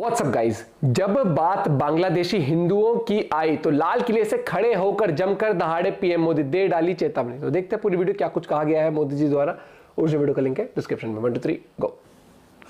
What's up guys, जब बात बांग्लादेशी हिंदुओं की आई तो लाल किले से खड़े होकर जमकर दहाड़े पीएम मोदी, दे डाली चेतावनी। तो देखते हैं पूरी वीडियो क्या कुछ कहा गया है मोदी जी द्वारा। उस वीडियो का लिंक है डिस्क्रिप्शन में। 1 2 3 गो।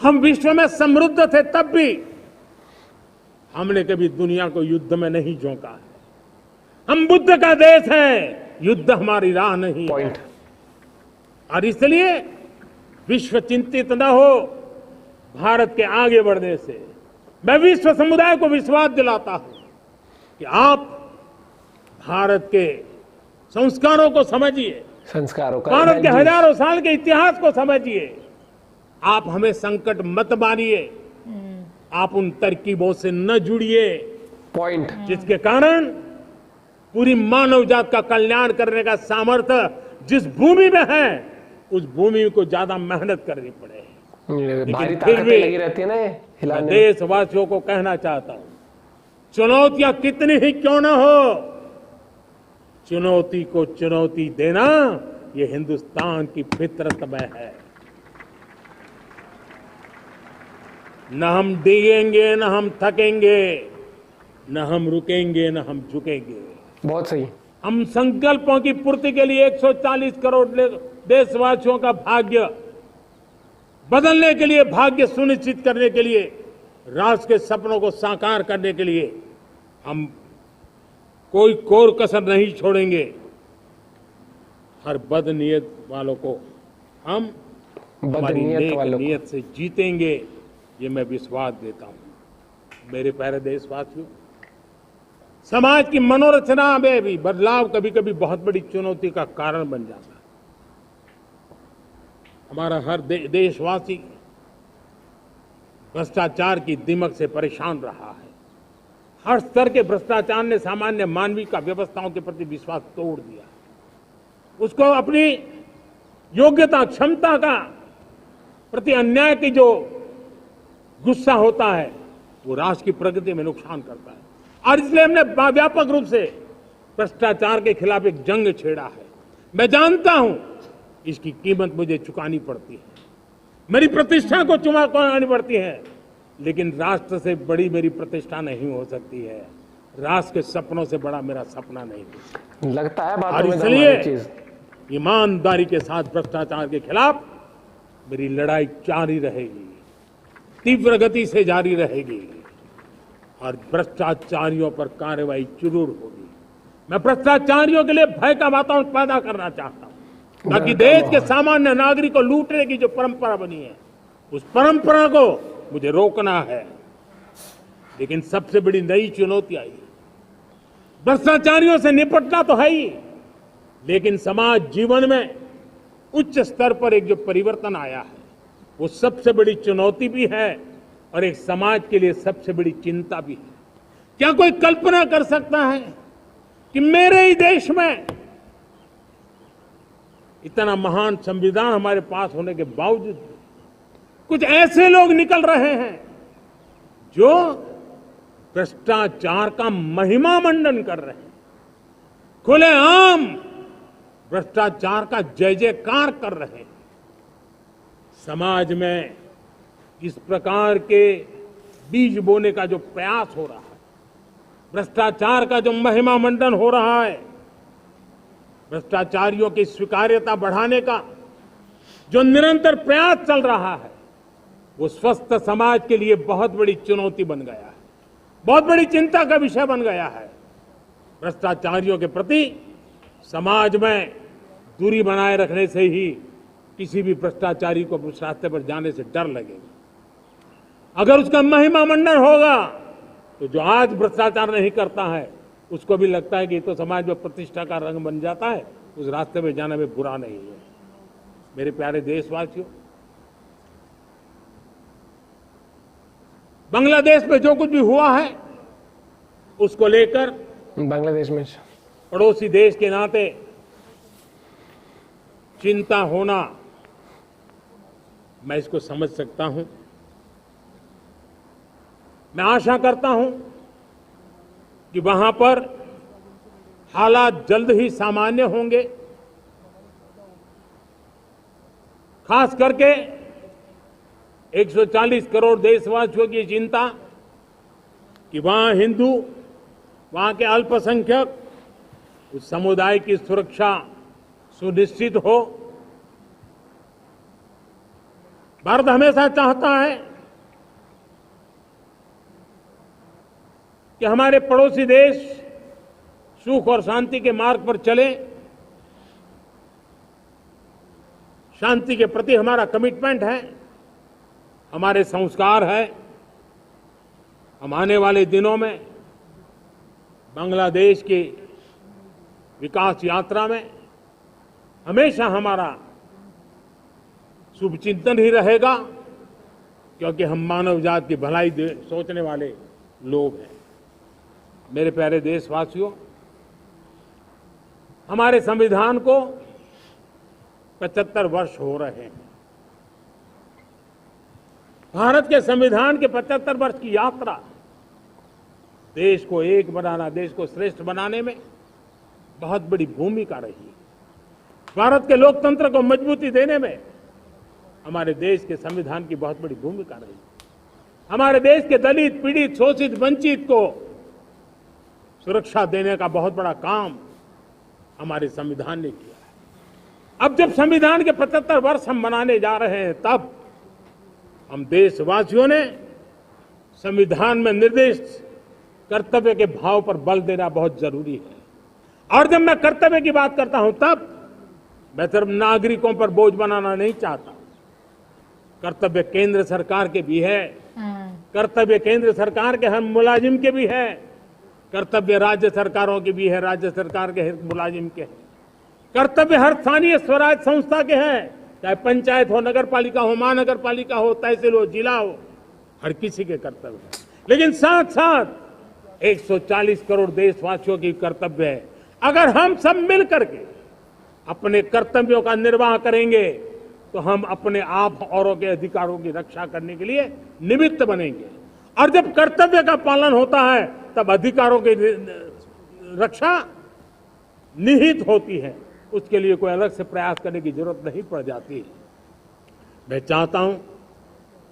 हम विश्व में समृद्ध थे तब भी हमने कभी दुनिया को युद्ध में नहीं झोंका है। हम बुद्ध का देश है, युद्ध हमारी राह नहीं पॉइंट। और इसलिए विश्व चिंतित न हो भारत के आगे बढ़ने से। मैं विश्व समुदाय को विश्वास दिलाता हूं कि आप भारत के संस्कारों को समझिए, संस्कारों का, भारत के हजारों साल के इतिहास को समझिए। आप हमें संकट मत मानिए, आप उन तरकीबों से न जुड़िए पॉइंट, जिसके कारण पूरी मानव जात का कल्याण करने का सामर्थ्य जिस भूमि में है उस भूमि को ज्यादा मेहनत करनी पड़े। भारी फिर ताकतें भी लगी रहती है ना ये हिलाने में। देशवासियों को कहना चाहता हूं, चुनौतियां कितनी ही क्यों ना हो, चुनौती को चुनौती देना ये हिंदुस्तान की फितरत में है। न हम डिगेंगे, न हम थकेंगे, न हम रुकेंगे, न हम झुकेंगे। बहुत सही। हम संकल्पों की पूर्ति के लिए 140 करोड़ देशवासियों का भाग्य बदलने के लिए, भाग्य सुनिश्चित करने के लिए, राष्ट्र के सपनों को साकार करने के लिए हम कोई कोर कसर नहीं छोड़ेंगे। हर बदनीयत वालों को हम हमारी नेक नीयत से जीतेंगे, ये मैं विश्वास देता हूं। मेरे प्यारे देशवासियों, समाज की मनोरचना में भी बदलाव कभी कभी बहुत बड़ी चुनौती का कारण बन जाता है। हमारा हर देशवासी भ्रष्टाचार की दिमक से परेशान रहा है। हर स्तर के भ्रष्टाचार ने सामान्य मानवीय का व्यवस्थाओं के प्रति विश्वास तोड़ दिया। उसको अपनी योग्यता, क्षमता का प्रति अन्याय की जो गुस्सा होता है वो राष्ट्र की प्रगति में नुकसान करता है। और इसलिए हमने व्यापक रूप से भ्रष्टाचार के खिलाफ एक जंग छेड़ा है। मैं जानता हूं इसकी कीमत मुझे चुकानी पड़ती है, मेरी प्रतिष्ठा को चुकानी पड़ती है, लेकिन राष्ट्र से बड़ी मेरी प्रतिष्ठा नहीं हो सकती है। राष्ट्र के सपनों से बड़ा मेरा सपना नहीं लगता है बात। और इसलिए ईमानदारी के साथ भ्रष्टाचार के खिलाफ मेरी लड़ाई जारी रहेगी, तीव्र गति से जारी रहेगी और भ्रष्टाचारियों पर कार्रवाई जरूर होगी। मैं भ्रष्टाचारियों के लिए भय का वातावरण पैदा करना चाहता हूं ताकि देश के सामान्य नागरिक को लूटने की जो परंपरा बनी है उस परंपरा को मुझे रोकना है। लेकिन सबसे बड़ी नई चुनौती आई, भ्रष्टाचारियों से निपटना तो है ही, लेकिन समाज जीवन में उच्च स्तर पर एक जो परिवर्तन आया है वो सबसे बड़ी चुनौती भी है और एक समाज के लिए सबसे बड़ी चिंता भी है। क्या कोई कल्पना कर सकता है कि मेरे ही देश में इतना महान संविधान हमारे पास होने के बावजूद कुछ ऐसे लोग निकल रहे हैं जो भ्रष्टाचार का महिमा मंडन कर रहे हैं, खुलेआम भ्रष्टाचार का जय जयकार कर रहे हैं। समाज में इस प्रकार के बीज बोने का जो प्रयास हो रहा है, भ्रष्टाचार का जो महिमा मंडन हो रहा है, भ्रष्टाचारियों की स्वीकार्यता बढ़ाने का जो निरंतर प्रयास चल रहा है, वो स्वस्थ समाज के लिए बहुत बड़ी चुनौती बन गया है, बहुत बड़ी चिंता का विषय बन गया है। भ्रष्टाचारियों के प्रति समाज में दूरी बनाए रखने से ही किसी भी भ्रष्टाचारी को उस रास्ते पर जाने से डर लगेगा। अगर उसका महिमा मंडन होगा तो जो आज भ्रष्टाचार नहीं करता है उसको भी लगता है कि ये तो समाज में प्रतिष्ठा का रंग बन जाता है, उस रास्ते में जाने में बुरा नहीं है। मेरे प्यारे देशवासियों, बांग्लादेश में जो कुछ भी हुआ है उसको लेकर बांग्लादेश में पड़ोसी देश के नाते चिंता होना, मैं इसको समझ सकता हूं। मैं आशा करता हूं कि वहां पर हालात जल्द ही सामान्य होंगे। खास करके 140 करोड़ देशवासियों की चिंता कि वहां हिंदू, वहां के अल्पसंख्यक, उस समुदाय की सुरक्षा सुनिश्चित हो। भारत हमेशा चाहता है कि हमारे पड़ोसी देश सुख और शांति के मार्ग पर चले। शांति के प्रति हमारा कमिटमेंट है, हमारे संस्कार है। हम आने वाले दिनों में बांग्लादेश की विकास यात्रा में हमेशा हमारा शुभचिंतन ही रहेगा, क्योंकि हम मानव जाति की भलाई सोचने वाले लोग हैं। मेरे प्यारे देशवासियों, हमारे संविधान को 75 वर्ष हो रहे हैं। भारत के संविधान के 75 वर्ष की यात्रा देश को एक बनाना, देश को श्रेष्ठ बनाने में बहुत बड़ी भूमिका रही। भारत के लोकतंत्र को मजबूती देने में हमारे देश के संविधान की बहुत बड़ी भूमिका रही। हमारे देश के दलित, पीड़ित, शोषित, वंचित को सुरक्षा देने का बहुत बड़ा काम हमारे संविधान ने किया है। अब जब संविधान के 75 वर्ष हम मनाने जा रहे हैं, तब हम देशवासियों ने संविधान में निर्दिष्ट कर्तव्य के भाव पर बल देना बहुत जरूरी है। और जब मैं कर्तव्य की बात करता हूं, तब मैं सिर्फ नागरिकों पर बोझ बनाना नहीं चाहता। कर्तव्य केंद्र सरकार के भी है, कर्तव्य केंद्र सरकार के हर मुलाजिम के भी है, कर्तव्य राज्य सरकारों के भी है, राज्य सरकार के हर मुलाजिम के है, कर्तव्य हर स्थानीय स्वराज संस्था के हैं, चाहे पंचायत हो, नगर पालिका हो, महानगर पालिका हो, तहसील हो, जिला हो, हर किसी के कर्तव्य है। लेकिन साथ साथ 140 करोड़ देशवासियों की कर्तव्य है। अगर हम सब मिल करके अपने कर्तव्यों का निर्वाह करेंगे तो हम अपने आप औरों के अधिकारों की रक्षा करने के लिए निमित्त बनेंगे। और जब कर्तव्य का पालन होता है, तब अधिकारों की रक्षा निहित होती है। उसके लिए कोई अलग से प्रयास करने की जरूरत नहीं पड़ जाती। मैं चाहता हूं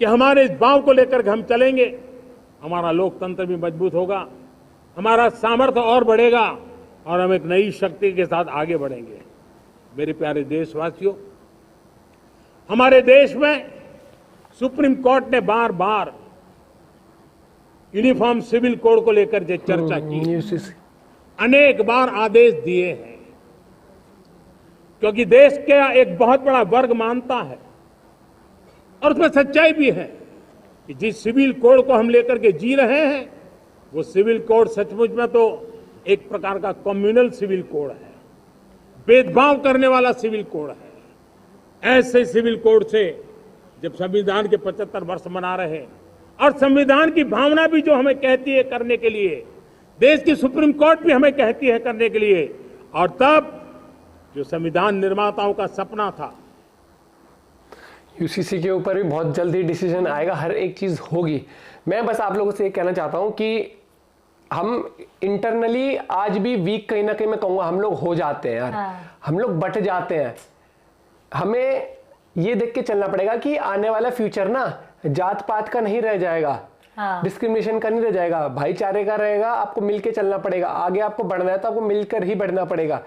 कि हमारे इस भाव को लेकर के हम चलेंगे, हमारा लोकतंत्र भी मजबूत होगा, हमारा सामर्थ्य और बढ़ेगा और हम एक नई शक्ति के साथ आगे बढ़ेंगे। मेरे प्यारे देशवासियों, हमारे देश में सुप्रीम कोर्ट ने बार बार यूनिफॉर्म सिविल कोड को लेकर जो चर्चा की, अनेक बार आदेश दिए हैं, क्योंकि देश का एक बहुत बड़ा वर्ग मानता है और उसमें सच्चाई भी है कि जिस सिविल कोड को हम लेकर के जी रहे हैं, वो सिविल कोड सचमुच में तो एक प्रकार का कम्युनल सिविल कोड है, भेदभाव करने वाला सिविल कोड है। ऐसे सिविल कोड से जब संविधान के 75 वर्ष मना रहे हैं और संविधान की भावना भी जो हमें कहती है करने के लिए, देश की सुप्रीम कोर्ट भी हमें कहती है करने के लिए, और तब जो संविधान निर्माताओं का सपना था, यूसीसी के ऊपर भी बहुत जल्दी डिसीजन आएगा, हर एक चीज होगी। मैं बस आप लोगों से ये कहना चाहता हूं कि हम इंटरनली आज भी वीक कहीं ना कहीं, मैं कहूंगा हम लोग हो जाते हैं यार। हम लोग बट जाते हैं। हमें ये देख के चलना पड़ेगा कि आने वाला फ्यूचर ना जात पात का नहीं रह जाएगा, डिस्क्रिमिनेशन का नहीं रह जाएगा, भाईचारे का रहेगा। आपको मिलके चलना पड़ेगा। आगे आपको बढ़ना है तो आपको मिलकर ही बढ़ना पड़ेगा।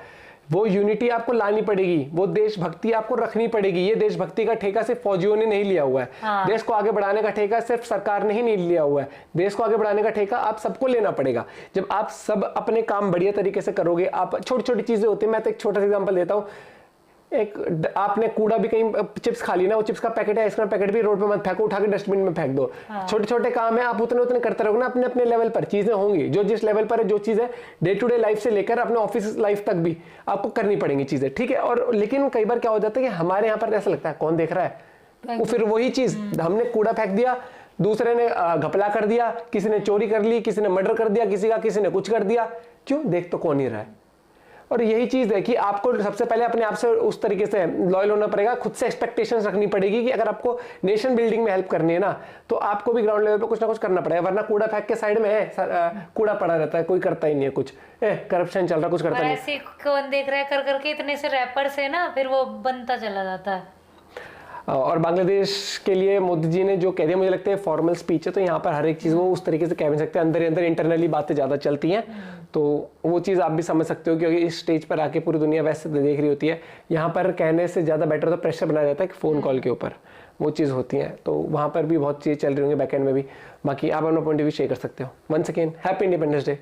वो यूनिटी आपको लानी पड़ेगी, वो देशभक्ति आपको रखनी पड़ेगी। ये देशभक्ति का ठेका सिर्फ फौजियों ने नहीं लिया हुआ है। देश को आगे बढ़ाने का ठेका सिर्फ सरकार ने ही नहीं लिया हुआ है। देश को आगे बढ़ाने का ठेका आप सबको लेना पड़ेगा। जब आप सब अपने काम बढ़िया तरीके से करोगे, आप छोटी छोटी चीजें होती है। मैं तो एक छोटा सा एग्जांपल देता हूँ। एक आपने कूड़ा भी कहीं चिप्स खा ली ना, वो चिप्स का पैकेट है, आइसक्रीम पैकेट भी रोड पे मत फेंको, उठा के डस्टबिन में फेंक दो। छोटे छोटे काम है, आप उतने उतने करते रहोगे ना, अपने अपने लेवल पर चीजें होंगी। जो जिस लेवल पर है, जो चीज है डे टू डे लाइफ से लेकर अपने ऑफिस लाइफ तक भी आपको करनी पड़ेंगी चीजें, ठीक है। और लेकिन कई बार क्या हो जाता है कि हमारे यहाँ पर ऐसा लगता है कौन देख रहा है, वो फिर वही चीज हमने कूड़ा फेंक दिया, दूसरे ने घपला कर दिया, किसी ने चोरी कर ली, किसी ने मर्डर कर दिया, किसी ने कुछ कर दिया। क्यों? देख तो कौन ही रहा है। और यही चीज है कि आपको सबसे पहले अपने आप से उस तरीके से लॉयल होना पड़ेगा, खुद से एक्सपेक्टेशंस रखनी पड़ेगी कि अगर आपको नेशन बिल्डिंग में हेल्प करनी है ना, तो आपको भी ग्राउंड लेवल पे कुछ ना कुछ करना पड़ेगा। वरना कूड़ा फेंक के साइड में है, कूड़ा पड़ा रहता है, कोई करता ही नहीं है कुछ, करप्शन चल रहा, कुछ करता नहीं। ऐसे कौन देख रहा है कर करके इतने से रैपर्स है ना, फिर वो बनता चला जाता है। और बांग्लादेश के लिए मोदी जी ने जो कह दिया, मुझे लगता है फॉर्मल स्पीच है, तो यहाँ पर हर एक चीज़ वो उस तरीके से कह नहीं सकते, अंदर ही अंदर इंटरनली बातें ज़्यादा चलती हैं, तो वो चीज़ आप भी समझ सकते हो, क्योंकि इस स्टेज पर आके पूरी दुनिया वैसे देख रही होती है, यहाँ पर कहने से ज़्यादा बेटर तो प्रेशर बनाया जाता है कि फ़ोन कॉल के ऊपर वो चीज़ होती है, तो वहाँ पर भी बहुत चीज़ें चल रही होंगी बैक एंड में भी। बाकी आप अपना पॉइंट ऑफ व्यू शेयर कर सकते हो। Once again happy Independence day.